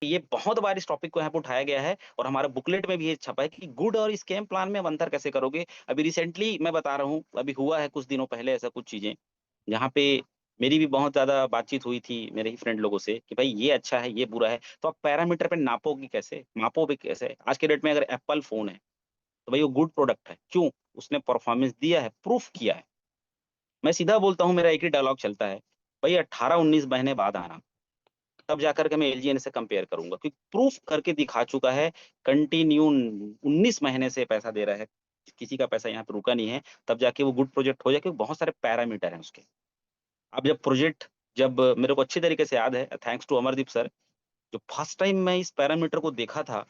ये बहुत बार इस टॉपिक को यहाँ पे उठाया गया है और हमारा बुकलेट में भी ये छपा है कि गुड और स्कैम प्लान में अब अंतर कैसे करोगे। अभी रिसेंटली मैं बता रहा हूँ, अभी हुआ है कुछ दिनों पहले ऐसा कुछ चीजें, जहाँ पे मेरी भी बहुत ज्यादा बातचीत हुई थी मेरे ही फ्रेंड लोगों से कि भाई ये अच्छा है ये बुरा है, तो आप पैरामीटर पे नापोगे कैसे, मापोगे कैसे। आज के डेट में अगर एप्पल फोन है तो भाई वो गुड प्रोडक्ट है, क्यों? उसने परफॉर्मेंस दिया है, प्रूफ किया है। मैं सीधा बोलता हूँ, मेरा एक ही डायलॉग चलता है, भाई 18-19 महीने बाद आना, तब जाकर के मैं एलजीएन से कंपेयर करूंगा, क्योंकि प्रूफ करके दिखा चुका है। कंटिन्यू 19 महीने से पैसा दे रहा है, किसी का पैसा यहाँ पे रुका नहीं है। तब जाके वो गुड प्रोजेक्ट हो जाए, क्योंकि बहुत सारे पैरामीटर हैं उसके। अब जब प्रोजेक्ट, जब मेरे को अच्छी तरीके से याद है, थैंक्स टू अमरदीप सर, जो फर्स्ट टाइम मैं इस पैरामीटर को देखा था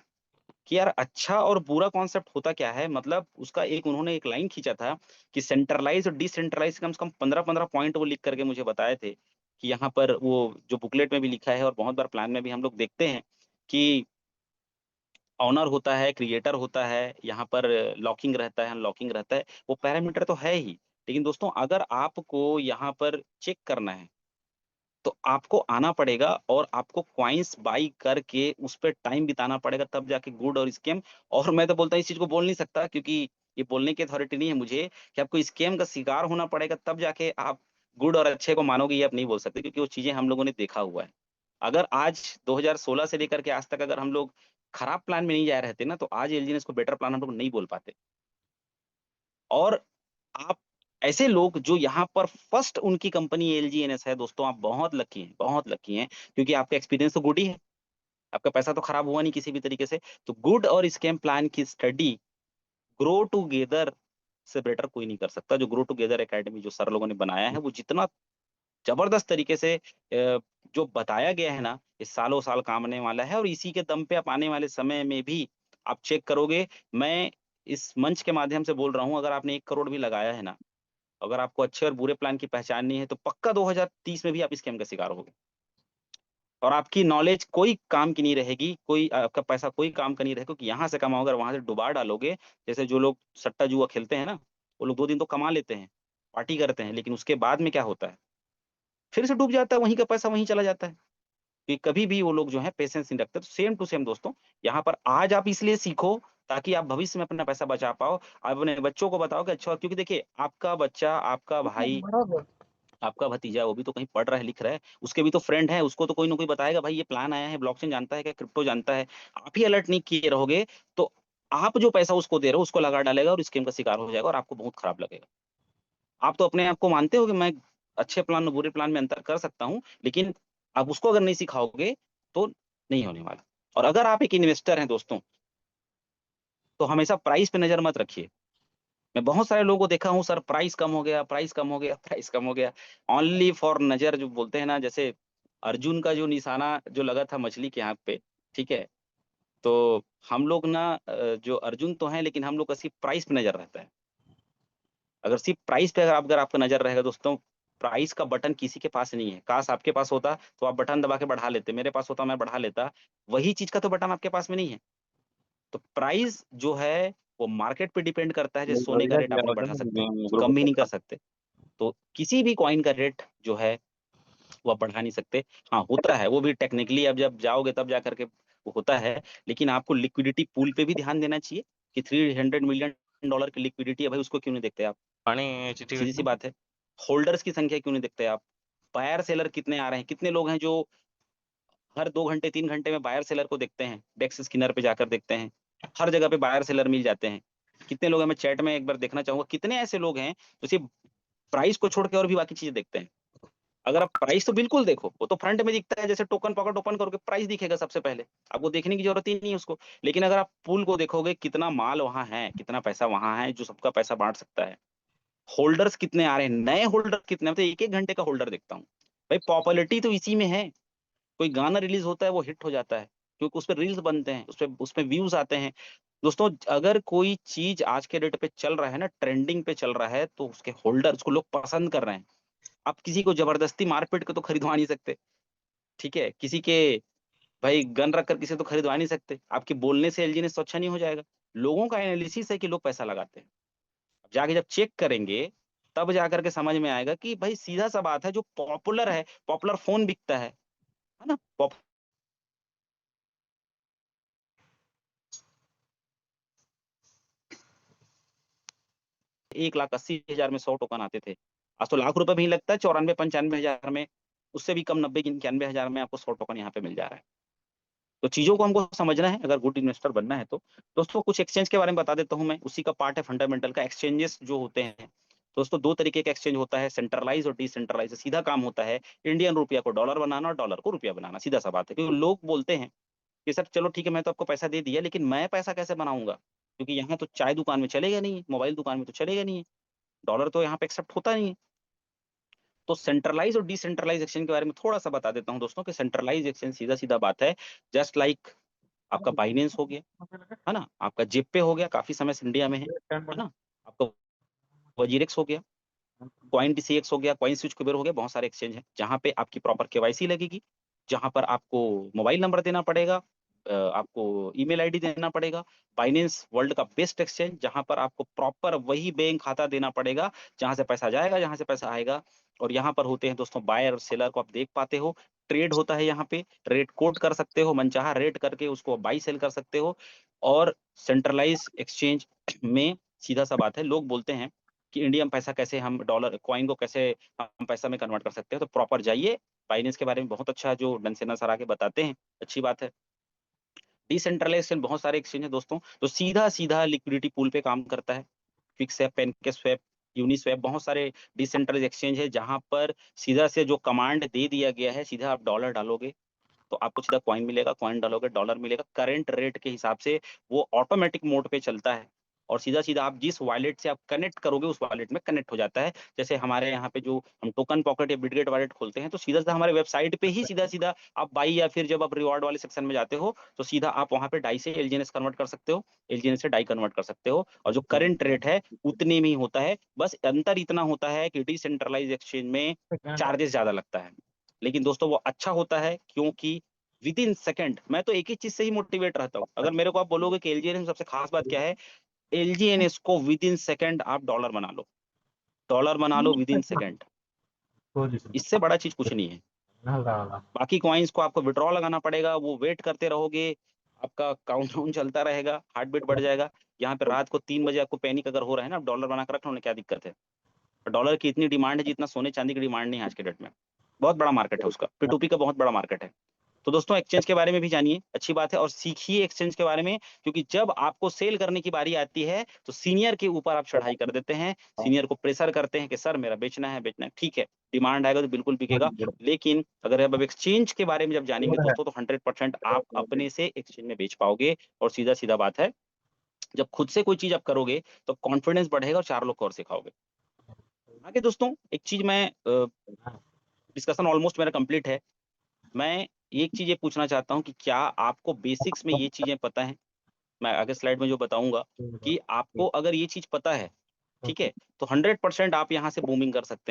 कि यार अच्छा और बुरा कॉन्सेप्ट होता क्या है। मतलब उसका एक, उन्होंने एक लाइन खींचा था कि सेंट्रलाइज और डिसेंट्रलाइज, कम से कम 15-15 पॉइंट वो लिख करके मुझे बताए थे कि यहाँ पर वो जो बुकलेट में भी लिखा है और बहुत बार प्लान में भी हम लोग देखते हैं कि ऑनर होता है, क्रिएटर होता है, यहाँ पर लॉकिंग रहता है, अनलॉकिंग रहता है, वो पैरामीटर तो है ही। लेकिन दोस्तों, अगर आपको यहाँ पर चेक करना है तो आपको आना पड़ेगा और आपको कॉइन्स बाई करके उस पे टाइम बिताना पड़ेगा, तब जाके गुड और स्कैम। और मैं तो बोलता हूँ इस चीज को बोल नहीं सकता, क्योंकि ये बोलने की अथॉरिटी नहीं है मुझे कि आपको स्कैम का शिकार होना पड़ेगा तब जाके आप गुड और अच्छे को मानोगे, ये आप नहीं बोल सकते, क्योंकि वो चीजें हम लोगों ने देखा हुआ है। अगर आज 2016 से लेकर के आज तक अगर हम लोग खराब प्लान में नहीं जा रहे थे ना, तो आज एलजीएनएस को बेटर प्लान हम लोग नहीं बोल पाते। और आप ऐसे लोग जो यहाँ पर फर्स्ट उनकी कंपनी एलजीएनएस है, दोस्तों आप बहुत लकी हैं, बहुत लकी हैं, क्योंकि आपका एक्सपीरियंस तो गुड ही है, आपका पैसा तो खराब हुआ नहीं किसी भी तरीके से। तो गुड और स्कैम प्लान की स्टडी ग्रो टुगेदर से बेटर कोई नहीं कर सकता। जो ग्रो टुगेदर एकेडमी जो सर लोगों ने बनाया है, वो जितना जबरदस्त तरीके से जो बताया गया है ना, ये सालों साल काम आने वाला है। और इसी के दम पे आप आने वाले समय में भी आप चेक करोगे। मैं इस मंच के माध्यम से बोल रहा हूँ, अगर आपने 1 करोड़ भी लगाया है ना, अगर आपको अच्छे और बुरे प्लान की पहचाननी है, तो पक्का 2030 में भी आप स्कैम का शिकार होगे और आपकी नॉलेज कोई काम की नहीं रहेगी, कोई आपका पैसा कोई काम का नहीं रहेगा, क्योंकि यहाँ से कमाओगे और वहां से डुबा डालोगे। जैसे जो लोग सट्टा जुआ खेलते हैं ना, वो लोग 2 दिन तो कमा लेते हैं, पार्टी करते हैं, लेकिन उसके बाद में क्या होता है, फिर से डूब जाता है, वहीं का पैसा वहीं चला जाता है। कि कभी भी वो लोग जो है पेशेंस नहीं रखते। तो सेम टू सेम दोस्तों, यहाँ पर आज आप इसलिए सीखो ताकि आप भविष्य में अपना पैसा बचा पाओ। आप अपने बच्चों को बताओ कि अच्छा, क्योंकि देखिए आपका बच्चा, आपका भाई, बराबर। आपका भतीजा, वो भी तो कहीं पढ़ रहा है, लिख रहा है, उसके भी तो फ्रेंड है, उसको तो कोई ना कोई बताएगा भाई ये प्लान आया है, ब्लॉकचेन जानता है क्या, क्रिप्टो जानता है। आप ही अलर्ट नहीं किए रहोगे तो आप जो पैसा उसको दे रहे हो उसको लगा डालेगा और स्कैम का शिकार हो जाएगा और आपको बहुत खराब लगेगा। आप तो अपने आप को मानते हो कि मैं अच्छे प्लान और बुरे प्लान में अंतर कर सकता हूँ, लेकिन आप उसको अगर नहीं सिखाओगे तो नहीं होने वाला। और अगर आप एक इन्वेस्टर हैं दोस्तों, तो हमेशा प्राइस पे नजर मत रखिए। मैं बहुत सारे लोगों को देखा हूँ, सर प्राइस कम हो गया, प्राइस कम हो गया, प्राइस कम हो गया, ओनली फॉर नजर, जो बोलते हैं ना, जैसे अर्जुन का जो निशाना जो लगा था मछली के हाथ पे, ठीक है, तो हम लोग ना जो अर्जुन तो हैं, लेकिन हम लोग का सिर्फ प्राइस पे नजर रहता है। अगर सिर्फ प्राइस पे अगर आपका नजर रहेगा दोस्तों, प्राइस का बटन किसी के पास नहीं है। काश आपके पास होता तो आप बटन दबा के बढ़ा लेते, मेरे पास होता मैं बढ़ा लेता। वही चीज का तो बटन आपके पास में नहीं है। तो प्राइस जो है वो मार्केट पे डिपेंड करता है, जैसे नहीं, सोने का अविनाश रेट जी आप नहीं आवाज है बढ़ा ना, सकते, ग्रुप कम भी में नहीं कर था। सकते। तो किसी भी कॉइन का रेट जो है वो आप बढ़ा नहीं सकते। हाँ होता है वो भी टेक्निकली, अब जब जाओगे तब जा करके वो होता है। लेकिन आपको लिक्विडिटी पूल पे भी ध्यान देना चाहिए कि $300 मिलियन की लिक्विडिटी है भाई, उसको क्यों नहीं देखते आप? पानी चिट्ठी सीधी सी भेजना। बात है। होल्डर्स की संख्या क्यों नहीं देखते आप? बायर सेलर कितने आ रहे हैं, कितने लोग हैं जो हर 2 घंटे 3 घंटे में बायर सेलर को देखते हैं, डेक्स स्किनर पे जाकर देखते हैं, हर जगह पे बायर सेलर मिल जाते हैं। कितने लोग हैं, मैं चैट में एक बार देखना चाहूंगा, कितने ऐसे लोग हैं जो सिर्फ प्राइस को छोड़ के और भी बाकी चीजें देखते हैं। अगर आप प्राइस तो बिल्कुल देखो, वो तो फ्रंट में दिखता है, जैसे टोकन पॉकेट ओपन करोगे प्राइस दिखेगा सबसे पहले, आपको देखने की जरूरत ही नहीं है उसको। लेकिन अगर आप पूल को देखोगे, कितना माल वहां है, कितना पैसा वहां है जो सबका पैसा बांट सकता है, होल्डर्स कितने आ रहे हैं, नए होल्डर कितने, मैं तो 1-1 घंटे का होल्डर देखता हूँ। भाई पॉपुलैरिटी तो इसी में है। कोई गाना रिलीज होता है वो हिट हो जाता है, क्योंकि उस पर रील्स बनते हैं, उस पे व्यूज आते हैं। दोस्तों, अगर कोई चीज आज के डेट पे चल रहा है ना, ट्रेंडिंग पे चल रहा है, तो उसके होल्डर, उसको लोग पसंद कर रहे हैं। आप किसी को जबरदस्ती मारपीट के तो खरीदवा नहीं सकते, ठीक है, किसी के भाई गन रख कर किसी तो खरीदवा नहीं सकते। आपके बोलने से एलजी ने तो अच्छा नहीं हो जाएगा। लोगों का एनालिसिस है कि लोग पैसा लगाते हैं। अब जाके जब चेक करेंगे, तब जाकर के समझ में आएगा कि भाई सीधा सा बात है, जो पॉपुलर है, पॉपुलर फोन बिकता है ना, 1,80,000 में 100 टोकन आते थे। आज तो लाख रुपए भी नहीं लगता है, 94-95 हज़ार में, उससे भी कम 90-91 हज़ार में आपको 100 टोकन यहाँ पे मिल जा रहा है। तो चीज़ों को हमको समझना है अगर गुड इन्वेस्टर बनना है तो। दोस्तों कुछ एक्सचेंज के बारे में बता देता हूँ मैं, उसी का पार्ट है फंडामेंटल का। एक्सचेंजेस जो होते हैं, दोस्तों 2 तरीके का एक्सचेंज होता है, सेंट्रलाइज़ और डिसेंट्रलाइज़। सीधा काम होता है इंडियन रुपया को डॉलर बनाना और डॉलर को रुपया बनाना, सीधा-सा बात है। क्योंकि लोग बोलते हैं कि सर चलो ठीक है, मैं तो आपको पैसा दे दिया, लेकिन मैं पैसा कैसे बनाऊँगा? क्योंकि यहाँ तो चाय दुकान में चलेगा नहीं, मोबाइल दुकान में तो चलेगा नहीं है, डॉलर तो यहाँ पे एक्सेप्ट होता नहीं है। तो सेंट्रलाइज़ और डिसेंट्रलाइज़ एक्सचेंज के बारे में थोड़ा-सा बता देता हूँ दोस्तों कि सेंट्रलाइज़ एक्सचेंज सीधा-सीधा बात है, जस्ट लाइक आपका बाइनेंस हो गया, है ना? आपका जेपे हो गया, काफ़ी समय से इंडिया में है ना? आपका वजीरेक्स हो गया, कॉइन डीसीएक्स हो गया, कॉइन स्विच कुबेर हो गया, बहुत सारे एक्सचेंज हैं, जहाँ पे आपकी प्रॉपर केवाईसी लगेगी, जहाँ पर आपको मोबाइल नंबर देना पड़ेगा, आपको ईमेल आईडी देना पड़ेगा। बाइनेंस वर्ल्ड का बेस्ट एक्सचेंज, जहाँ पर आपको प्रॉपर वही बैंक खाता देना पड़ेगा, जहाँ से पैसा जाएगा, जहाँ से पैसा आएगा। और यहाँ पर होते हैं दोस्तों बायर और सेलर को आप देख पाते हो, ट्रेड होता है यहाँ पे, रेट कोट कर सकते हो, मनचाहा रेट करके उसको बाई सेल कर सकते हो। और सेंट्रलाइज़ एक्सचेंज में सीधा-सा बात है, लोग बोलते हैं कि इंडिया में पैसा कैसे हम डॉलर कॉइन को कैसे हम पैसा में कन्वर्ट कर सकते हैं, तो प्रॉपर जाइए, बाइनेंस के बारे में बहुत अच्छा जो डंसेना सर आके बताते हैं, अच्छी बात है। डिसेंट्रलाइज़ेशन बहुत सारे एक्सचेंज हैं दोस्तों, तो सीधा-सीधा लिक्विडिटी पूल पे काम करता है। फिक्सएप, पेनकेस्वैप, यूनिस्वैप, बहुत सारे डिसेंट्रलाइज़्ड एक्सचेंज है, जहाँ पर सीधा से जो कमांड दे दिया गया है, सीधा आप डॉलर डालोगे, तो आपको सीधा कॉइन मिलेगा, कॉइन डालोगे डॉलर मिलेगा, करंट रेट के हिसाब से वो ऑटोमैटिक मोड पे चलता है। और सीधा-सीधा आप जिस वॉलेट से आप कनेक्ट करोगे, उस वॉलेट में कनेक्ट हो जाता है। जैसे हमारे यहाँ पे जो हम टोकन पॉकेट या बिटगेट वॉलेट खोलते हैं, तो सीधा-सीधा हमारे वेबसाइट पे ही सीधा-सीधा आप बाई या फिर जब आप रिवार्ड वाले सेक्शन में जाते हो, तो सीधा आप वहाँ पे डाई से एलजीएनएस कन्वर्ट कर सकते हो, एलजीएनएस से डाई कन्वर्ट कर सकते हो, और जो करंट रेट है, उतने में ही होता है। बस अंतर इतना होता है कि डिसेंट्रलाइज़्ड एक्सचेंज में चार्जेस ज़्यादा लगता है। लेकिन दोस्तों वो अच्छा होता है, क्योंकि विदिन सेकंड मैं तो एक ही चीज़ से ही मोटिवेट रहता हूँ। अगर मेरे को आप बोलोगे कि एलजीएनएस में सबसे खास बात क्या है? एलजीएनएस को विदिन सेकंड आप डॉलर बना लो विदिन सेकंड। इससे बड़ा चीज़ कुछ नहीं है। बाकी कॉइन्स को आपको विथड्रॉ लगाना पड़ेगा, वो वेट करते रहोगे, आपका काउंटडाउन चलता रहेगा, हार्ट बीट बढ़ जाएगा। यहाँ पे रात को 3 बजे आपको पैनिक अगर हो रहा है ना, आप डॉलर बना के रख लो ना, क्या दिक्कत है? डॉलर की इतनी डिमांड है जितना सोने-चांदी की डिमांड नहीं है आज के डेट में। बहुत बड़ा मार्केट है उसका, P2P का बहुत बड़ा मार्केट है। तो दोस्तों एक्सचेंज के बारे में भी जानिए, अच्छी बात है, और सीखिए एक्सचेंज के बारे में, क्योंकि जब आपको सेल करने की बारी आती है, तो सीनियर के ऊपर आप चढ़ाई कर देते हैं, सीनियर को प्रेशर करते हैं कि सर मेरा बेचना है, बेचना है। ठीक है, डिमांड आएगा तो बिल्कुल बिकेगा, लेकिन अगर अब एक्सचेंज के बारे में जब जानेंगे दोस्तों, तो 100% आप अपने से एक्सचेंज में बेच पाओगे। और सीधा-सीधा बात है, जब खुद से कोई चीज़ आप करोगे, तो कॉन्फिडेंस बढ़ेगा और 4 लोग को और सिखाओगे। आगे दोस्तों, एक चीज़ मैं डिस्कशन ऑलमोस्ट मेरा कंप्लीट है। मैं एक चीज़ ये पूछना चाहता हूँ कि क्या आपको बेसिक्स में ये चीज़ें पता हैं? मैं आगे स्लाइड में जो बताऊँगा कि आपको अगर ये चीज़ पता है, ठीक है? तो 100% आप यहाँ से बूमिंग कर सकते हैं।